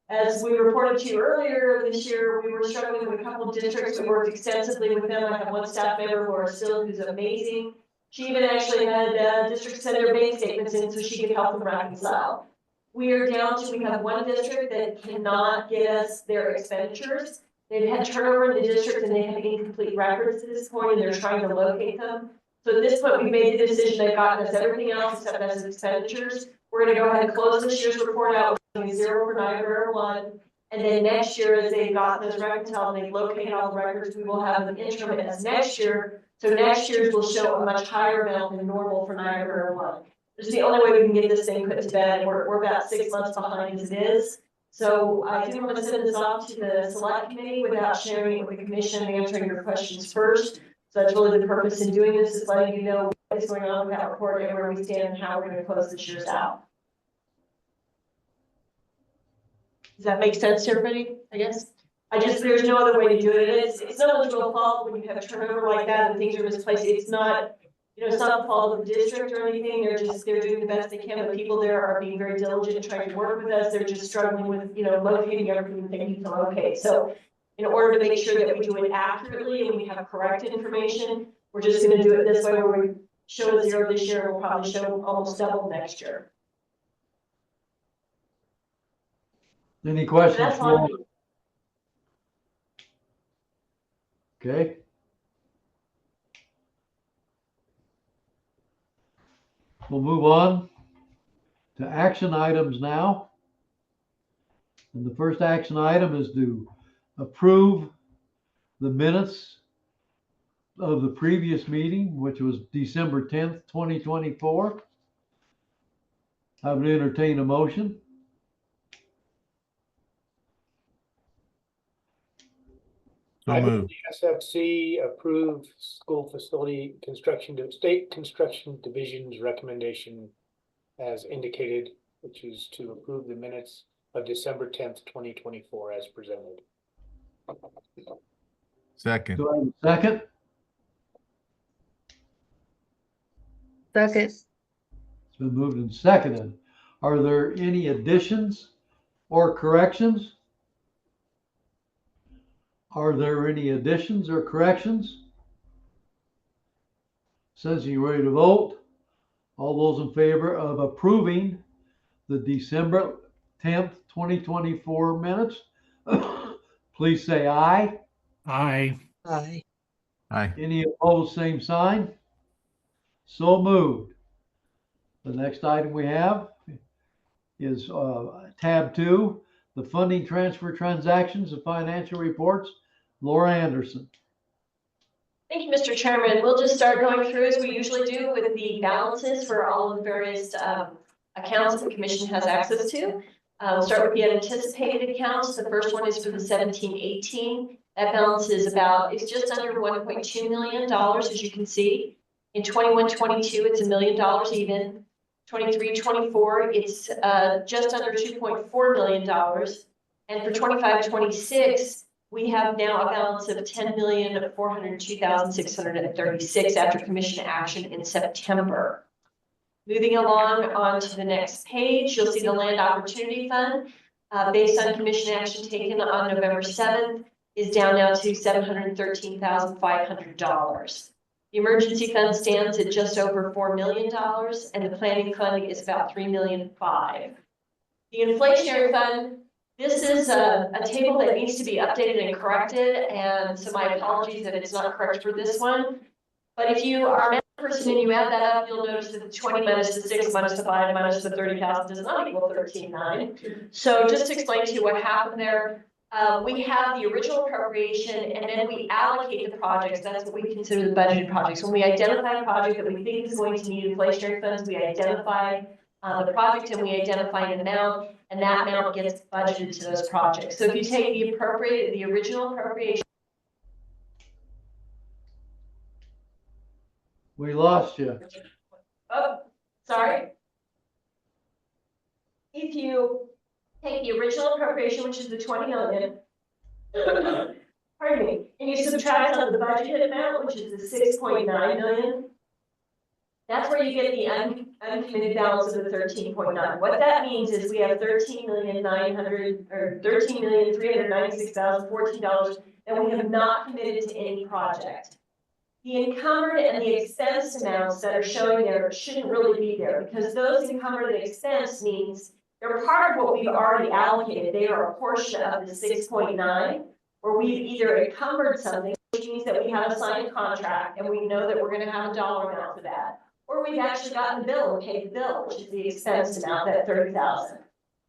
As we reported to you earlier this year, we were struggling with a couple of districts. We worked extensively with them. I have one staff member, Laura Still, who's amazing. She even actually had districts send their bank statements in so she could help them reconcile. We are down to, we have one district that cannot get us their expenditures. They've had turnover in the district and they have incomplete records at this point and they're trying to locate them. So at this point, we made the decision, they've gotten us everything else except as expenditures. We're gonna go ahead and close this year's report out with 0 for Niagara 1. And then next year, as they've gotten those reconciled and they've located all the records, we will have an interim as next year. So next year's will show a much higher amount than normal for Niagara 1. This is the only way we can get this thing put to bed. We're about 6 months behind as it is. So I didn't want to send this off to the select committee without sharing it with the commission and answering your questions first. So that's really the purpose in doing this, is letting you know what is going on with that report and where we stand and how we're going to close this year's out. Does that make sense to everybody, I guess? There's no other way to do it. It's no one's real fault when you have turnover like that and things are misplaced. It's not, it's not the fault of the district or anything. They're doing the best they can. The people there are being very diligent and trying to work with us. They're just struggling with, locating everything they need to locate. So in order to make sure that we do it accurately and we have correct information, we're just going to do it this way, where we show a 0 this year, we'll probably show almost double next year. Any questions? That's all. Okay. We'll move on to action items now. And the first action item is to approve the minutes of the previous meeting, which was December 10th, 2024. I would entertain a motion. So I move moved. the SFC approve school facility construction to state construction division's recommendation as indicated, which is to approve the minutes of December 10th, 2024 as presented. Second. Do I have a second? Second. It's been moved and seconded. Are there any additions or corrections? Are there any additions or corrections? Since you're ready to vote, all those in favor of approving the December 10th, 2024 minutes, please say aye. Aye. Aye. Aye. Any opposed, same sign. So moved. The next item we have is tab 2, the funding transfer transactions and financial reports. Laura Anderson. Thank you, Mr. Chairman. We'll just start going through as we usually do with the balances for all of the various accounts the commission has access to. We'll start with the unanticipated accounts. The first one is for the 17-18. That balance is just under $1.2 million, as you can see. In 21-22, it's $1 million even. 23-24, it's just under $2.4 million. And for 25-26, we have now a balance of $10,402,636 after commission action in September. Moving along on to the next page, you'll see the Land Opportunity Fund, based on commission action taken on November 7th, is down now to $713,500. The emergency fund stands at just over $4 million, and the planning fund is about $3.5 million. The inflationary fund, this is a table that needs to be updated and corrected, and so my apologies if it's not correct for this one. But if you are a math person and you add that up, you'll notice that the 20 minus the 6 minus the 5 minus the 30,000 does not equal 13,900. So just to explain to you what happened there, we have the original appropriation and then we allocate the projects. That's what we consider the budgeted projects. When we identify a project that we think is going to need inflationary funds, we identify the project and we identify an amount, and that amount gets budgeted to those projects. So if you take the original appropriation. We lost you. Oh, sorry. If you take the original appropriation, which is the 20 million, pardon me, and you subtract out the budgeted amount, which is the 6.9 million, That's where you get the uncommitted balance of the 13.9. What that means is we have $13,396,014 that we have not committed to any project. The encumbered and the expense amounts that are showing there shouldn't really be there, because those encumbered and expense means they're part of what we've already allocated. They are a portion of the 6.9, where we've either encumbered something, which means that we have a signed contract and we know that we're gonna have a dollar amount for that. Or we've actually gotten the bill and paid the bill, which is the expense amount, that 30,000.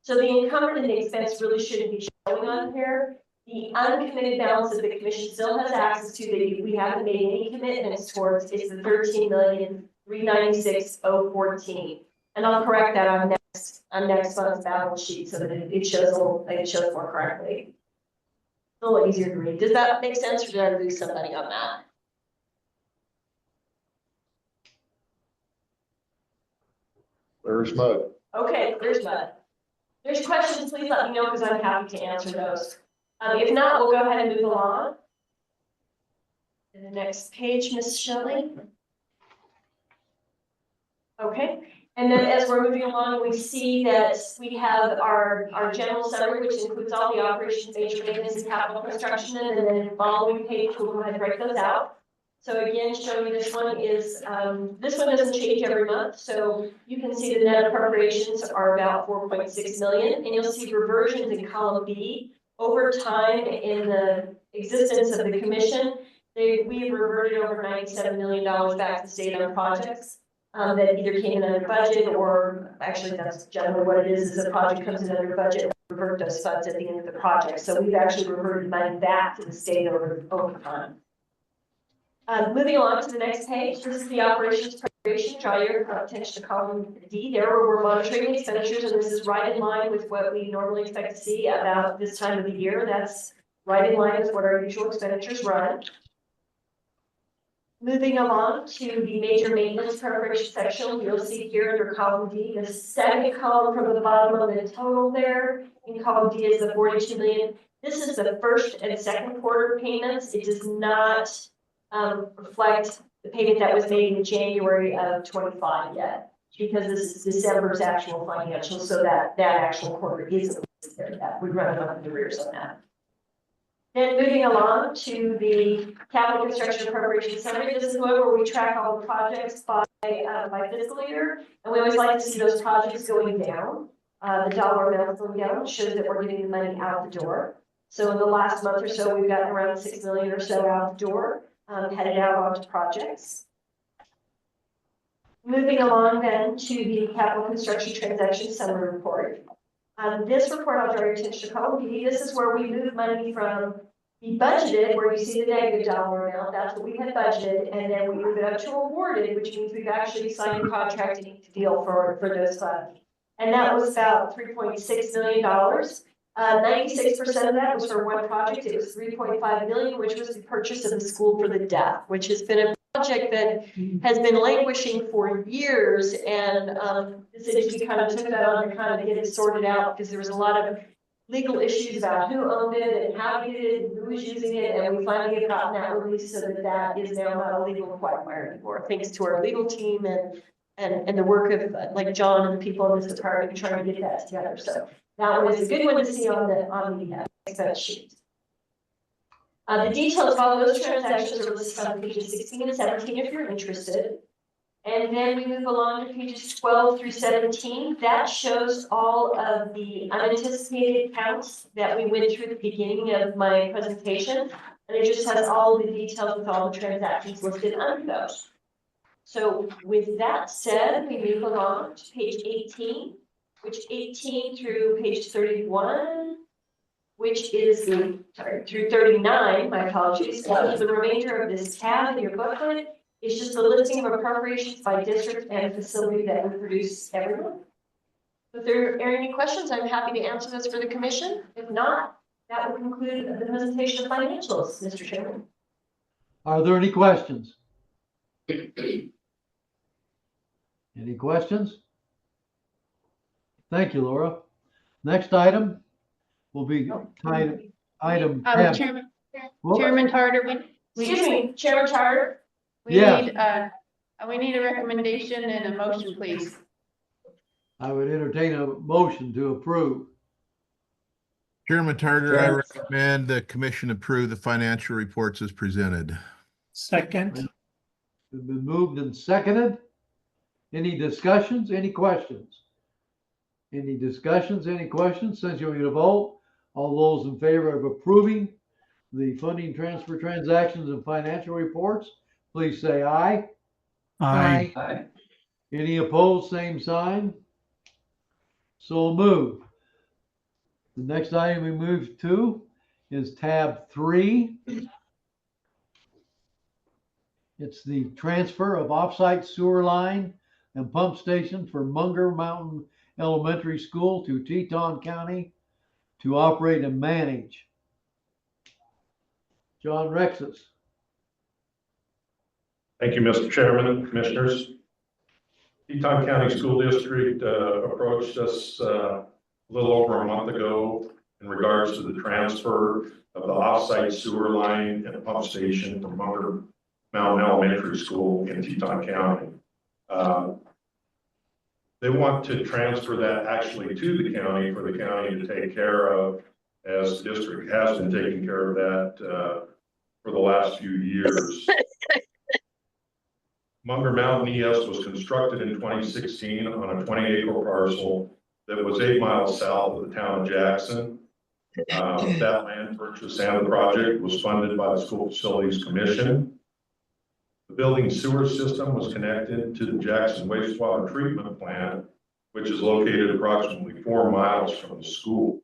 So the encumbered and the expense really shouldn't be showing on here. The uncommitted balance that the commission still has access to, that we haven't made any commitments towards, is the 13,396,014. And I'll correct that on next month's balance sheet so that it shows more correctly. A little easier to read. Does that make sense, or did I lose somebody on that? Where's mud? Okay, there's mud. There's questions, please let me know, because I'm happy to answer those. If not, we'll go ahead and move along. To the next page, Ms. Shelley. Okay, and then as we're moving along, we see that we have our general summary, which includes all the operations, major maintenance, and capital construction, and then the following page, we'll go ahead and break those out. So again, showing you this one is, this one doesn't change every month, so you can see the net appropriations are about 4.6 million, and you'll see reversions in column B. Over time in the existence of the commission, we have reverted over $97 million back to the state on projects that either came in under budget, or actually that's generally what it is a project comes in under budget, we revert those funds at the end of the project. So we've actually reverted money back to the state over time. Moving along to the next page, this is the operations preparation. Draw your attention to column D. There we're monitoring expenditures, and this is right in line with what we normally expect to see about this time of the year. That's right in line with what our usual expenditures run. Moving along to the major maintenance preparation section, you'll see here under column D, the second column from the bottom of the total there. In column D is the 42 million. This is the first and second quarter payments. It does not reflect the payment that was made in January of 25 yet, because this is December's actual financials, so that actual quarter isn't there yet. We run a month in arrears on that. Then moving along to the capital construction appropriation summary. This is where we track all the projects by fiscal year, and we always like to see those projects going down. The dollar amount going down shows that we're getting the money out the door. So in the last month or so, we've gotten around 6 million or so out the door. Headed out onto projects. Moving along then to the capital construction transaction summary report. This report, I'll draw your attention to column B. This is where we move money from the budgeted, where you see the negative dollar amount, that's what we had budgeted, and then we move it up to awarded, which means we've actually signed a contract and inked a deal for those funds. And that was about $3.6 million. 96% of that was for one project. It was 3.5 million, which was the purchase of the school for the deaf, which has been a project that has been languishing for years. And the city kind of took that on to kind of get it sorted out, because there was a lot of legal issues about who owned it and how to get it and who was using it. And we finally have gotten that released so that that is now not a legal quagmire anymore, thanks to our legal team and the work of like John and the people in this department trying to get that together. So that one is a good one to see on the expense sheet. The details of all those transactions are listed on pages 16 and 17 if you're interested. And then we move along to pages 12 through 17. That shows all of the unanticipated counts that we went through at the beginning of my presentation. And it just has all the details with all the transactions listed under those. So with that said, we move along to page 18. Which 18 through page 31, which is through 39, my apologies. The remainder of this tab in your booklet is just a listing of appropriations by district and facility that we produce every month. If there are any questions, I'm happy to answer those for the commission. If not, that will conclude the presentation of financials, Mr. Chairman. Are there any questions? Any questions? Thank you, Laura. Next item will be item 10. Chairman Tarter, we Excuse me, Chairman Charter. we Yeah. need We need a recommendation and a motion, please. I would entertain a motion to approve. Chairman Tartar, I recommend the commission approve the financial reports as presented. Second. It's been moved and seconded. Any discussions, any questions? Any discussions, any questions? Since you're going to vote, all those in favor of approving the funding transfer transactions and financial reports, please say aye. Aye. Any opposed, same sign. So moved. The next item we move to is tab 3. It's the transfer of offsite sewer line and pump station for Munger Mountain Elementary School to Teton County to operate and manage. John Rexis. Thank you, Mr. Chairman, Commissioners. Teton County School District approached us a little over a month ago in regards to the transfer of the off-site sewer line and pump station from Munger Mountain Elementary School in Teton County. They want to transfer that actually to the county for the county to take care of, as the district has been taking care of that for the last few years. Munger Mountain ES was constructed in 2016 on a 20-acre parcel that was 8 miles south of the town of Jackson. That land purchase and the project was funded by the School Facilities Commission. The building sewer system was connected to the Jackson wastewater treatment plant, which is located approximately 4 miles from the school.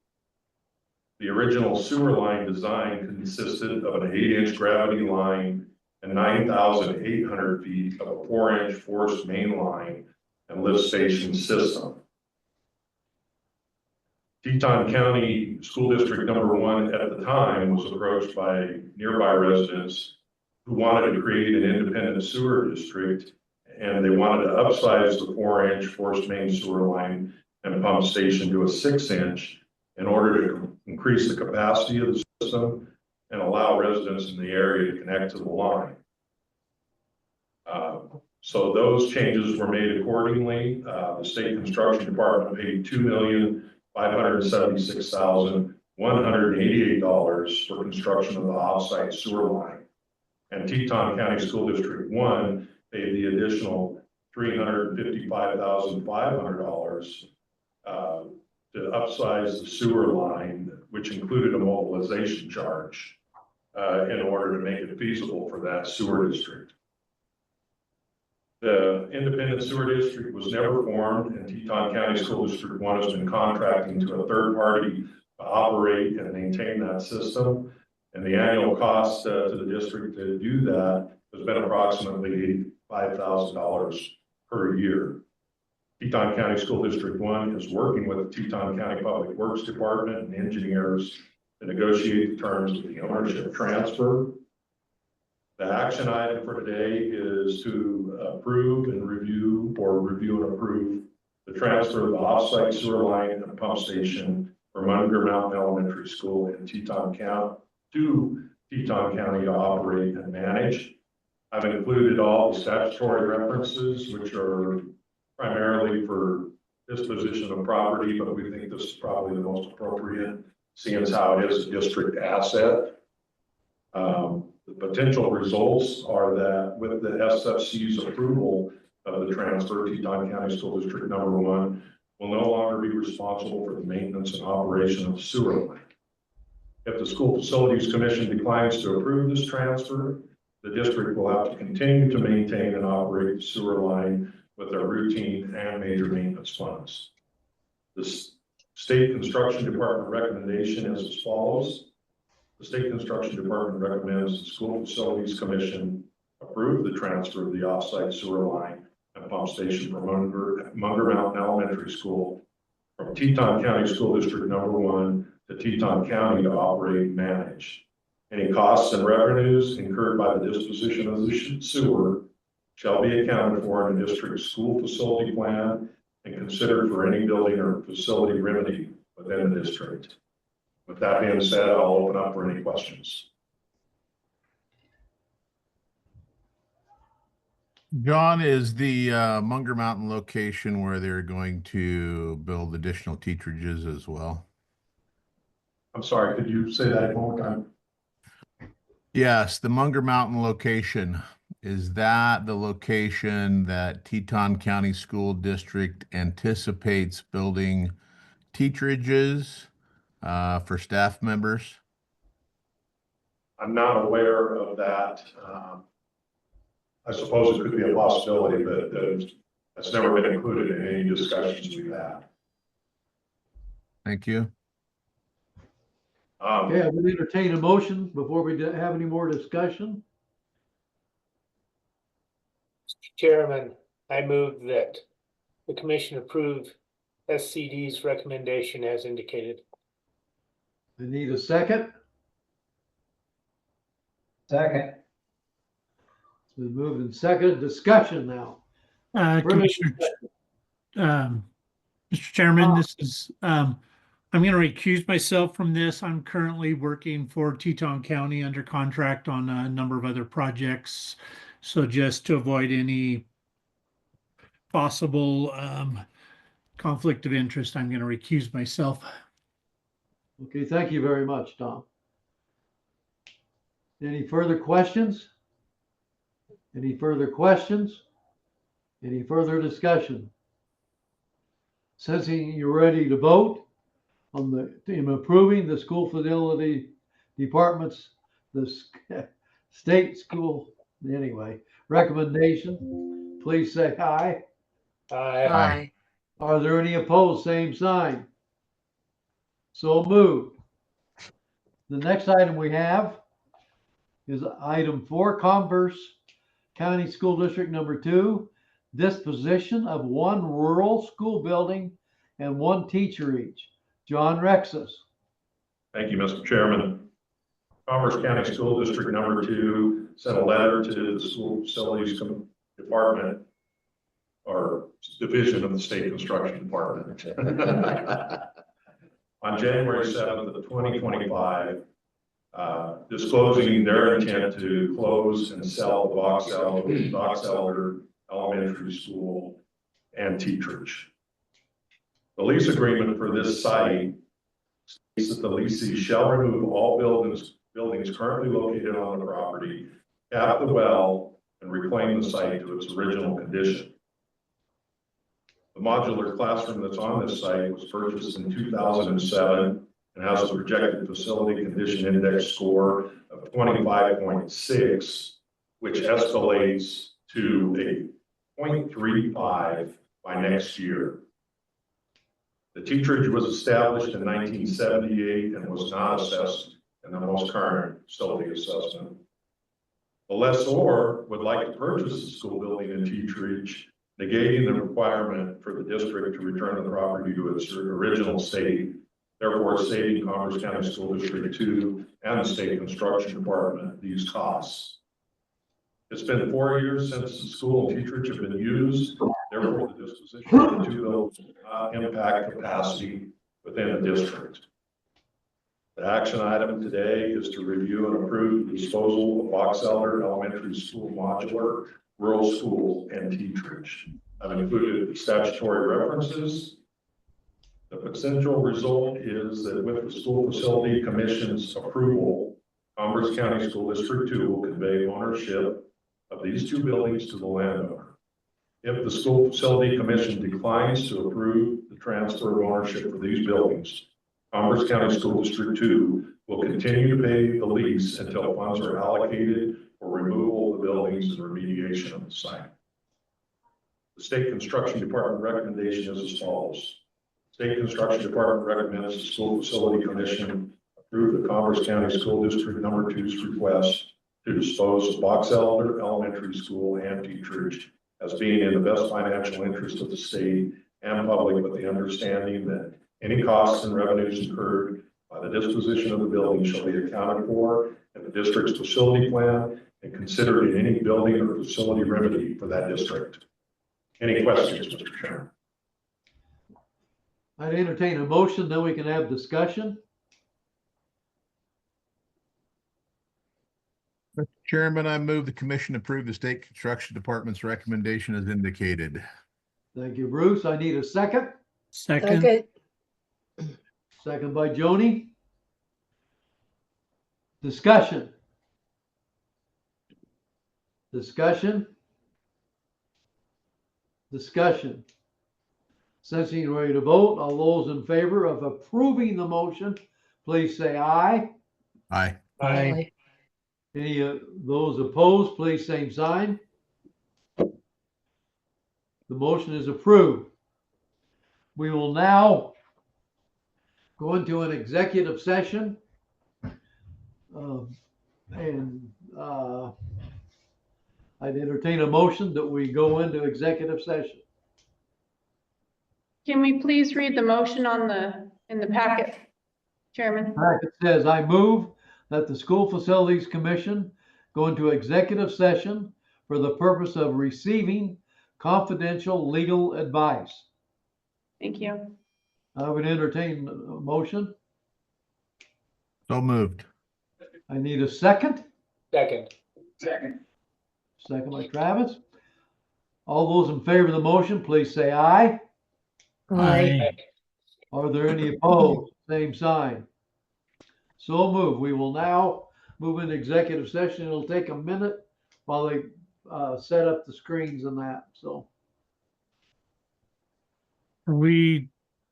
The original sewer line design consisted of an 8-inch gravity line and 9,800 feet of a 4-inch forced main line and lift station system. Teton County School District number 1 at the time was approached by nearby residents who wanted to create an independent sewer district, and they wanted to upsize the 4-inch forced main sewer line and pump station to a 6-inch in order to increase the capacity of the system and allow residents in the area to connect to the line. So those changes were made accordingly. The state construction department paid $2,576,188 for construction of the offsite sewer line. And Teton County School District 1 paid the additional $355,500 to upsize the sewer line, which included a mobilization charge in order to make it feasible for that sewer district. The independent sewer district was never formed, and Teton County School District 1 has been contracting to a third party to operate and maintain that system. And the annual cost to the district to do that has been approximately $85,000 per year. Teton County School District 1 is working with the Teton County Public Works Department and engineers to negotiate the terms of the ownership transfer. The action item for today is to approve and review and approve the transfer of the offsite sewer line and pump station from Munger Mountain Elementary School in Teton County to Teton County to operate and manage. I've included all the statutory references, which are primarily for disposition of property, but we think this is probably the most appropriate, seeing as how it is a district asset. The potential results are that with the SFC's approval of the transfer, Teton County School District number 1 will no longer be responsible for the maintenance and operation of the sewer line. If the School Facilities Commission declines to approve this transfer, the district will have to continue to maintain and operate the sewer line with their routine and major maintenance funds. The State Construction Department recommendation is as follows. The State Construction Department recommends the School Facilities Commission approve the transfer of the offsite sewer line and pump station from Munger Mountain Elementary School from Teton County School District number 1 to Teton County to operate and manage. Any costs and revenues incurred by the disposition of the sewer shall be accounted for in the district's school facility plan and considered for any building or facility remedy within the district. With that being said, I'll open up for any questions. John, is the Munger Mountain location where they're going to build additional teacherages as well? I'm sorry, could you say that one more time? Yes, the Munger Mountain location. Is that the location that Teton County School District anticipates building teacherages for staff members? I'm not aware of that. I suppose it could be a possibility, but that's never been included in any discussions we've had. Thank you. Okay, I would entertain a motion before we have any more discussion. Mr. Chairman, I move that the commission approve SCD's recommendation as indicated. I need a second. Second. It's been moved and seconded. Discussion now. Commissioner, Mr. Chairman, this is, I'm going to recuse myself from this. I'm currently working for Teton County under contract on a number of other projects. So just to avoid any possible conflict of interest, I'm going to recuse myself. Okay, thank you very much, Tom. Any further questions? Any further questions? Any further discussion? Sensing you're ready to vote on in approving the school facility department's, the state school, anyway, recommendation, please say aye. Aye. Are there any opposed? Same sign. So moved. The next item we have is item 4, Converse County School District number 2, disposition of 1 rural school building and 1 teacher each. John Rexis. Thank you, Mr. Chairman. Commerce County School District number 2 sent a letter to the school facilities department or division of the state construction department on January 7th of 2025, disclosing their intent to close and sell the Box Elder Elementary School and teacherage. The lease agreement for this site states that the leasee shall remove all buildings currently located on the property, cap the well, and reclaim the site to its original condition. The modular classroom that's on this site was purchased in 2007 and has a projected facility condition index score of 25.6, which escalates to a 0.35 by next year. The teacherage was established in 1978 and was not assessed in the most current facility assessment. The lessor would like to purchase the school building and teacherage, negating the requirement for the district to return the property to its original state, therefore saving Commerce County School District 2 and the state construction department these costs. It's been 4 years since the school and teacherage have been used, therefore the disposition of the 2 buildings will not impact capacity within the district. The action item today is to review and approve the disposal of Box Elder Elementary School modular, rural school, and teacherage. I've included the statutory references. The potential result is that with the School Facility Commission's approval, Commerce County School District 2 will convey ownership of these 2 buildings to the landowner. If the School Facility Commission declines to approve the transfer of ownership for these buildings, Commerce County School District 2 will continue to pay the lease until funds are allocated for removal of the buildings and remediation of the site. The State Construction Department recommendation is as follows. State Construction Department recommends the School Facility Commission approve the Commerce County School District number 2's request to dispose of Box Elder Elementary School and teacherage as being in the best financial interest of the state and public, with the understanding that any costs and revenues incurred by the disposition of the building shall be accounted for in the district's facility plan and considered in any building or facility remedy for that district. Any questions, Mr. Chairman? I'd entertain a motion, then we can have discussion. Mr. Chairman, I move the commission approve the state construction department's recommendation as indicated. Thank you, Bruce. I need a second. Second. Second by Joni. Discussion. Discussion. Discussion. Sensing you're ready to vote, all those in favor of approving the motion, please say aye. Aye. Aye. Any of those opposed, please same sign. The motion is approved. We will now go into an executive session. I'd entertain a motion that we go into executive session. Can we please read the motion in the packet, Chairman? It says, I move that the School Facilities Commission go into executive session for the purpose of receiving confidential legal advice. Thank you. I would entertain a motion. So moved. I need a second. Second. Second by Travis. All those in favor of the motion, please say aye. Aye. Are there any opposed? Same sign. So move. We will now move into executive session. It'll take a minute while they set up the screens and that. So Are we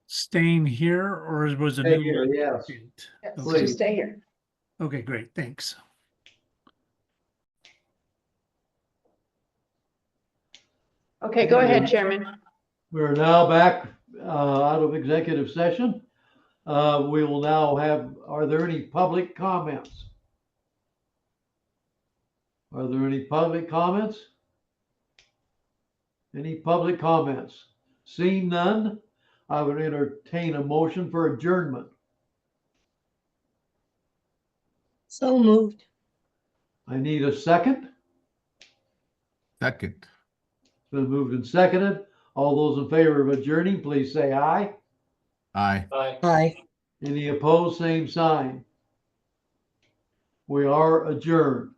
staying here or was it? Stay here, yes. Yes, Please. just stay here. Okay, great. Thanks. Okay, go ahead, Chairman. we're now back out of executive session. We will now have, are there any public comments? Are there any public comments? Any public comments? Seeing none, I would entertain a motion for adjournment. So moved. I need a second. Second. It's been moved and seconded. All those in favor of adjourning, please say aye. Aye. Aye. Aye. Any opposed, same sign. We are adjourned.